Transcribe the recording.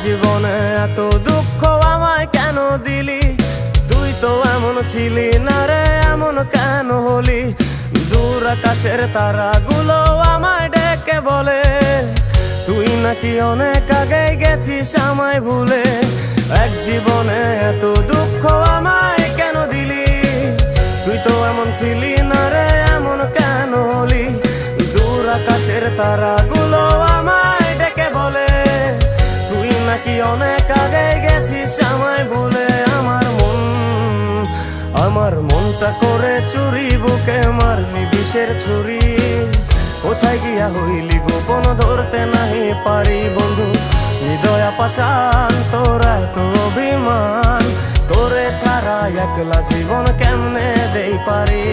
জীবনে এত দুঃখ আমায় কেন দিলি? তুই তো এমন ছিলি না রে, এমন কেন হলি? দূর আকাশের তারাগুলো আমায় ডেকে বলে তুই নাকি অনেক আগে গেছিস আমায় ভুলে। এক জীবনে এত দুঃখ আমায় কেন দিলি? তুই তো এমন ছিলি না রে, এমন কেন হলি? দূর আকাশের তারাগুলো আমায় ডেকে বলে তুই নাকি অনেক আগে গেছিস আমায় ভুলে। আমার মনটা করে চুরি, বুকে মারলি বিষের ছুরি। কোথায় গিয়া হইলি গোপন ধরতে নাহি পারি বন্ধু। হৃদয় পাষাণ তোর এত অভিমান, তোরে ছাড়া একলা জীবন কেমনে দেই পারি?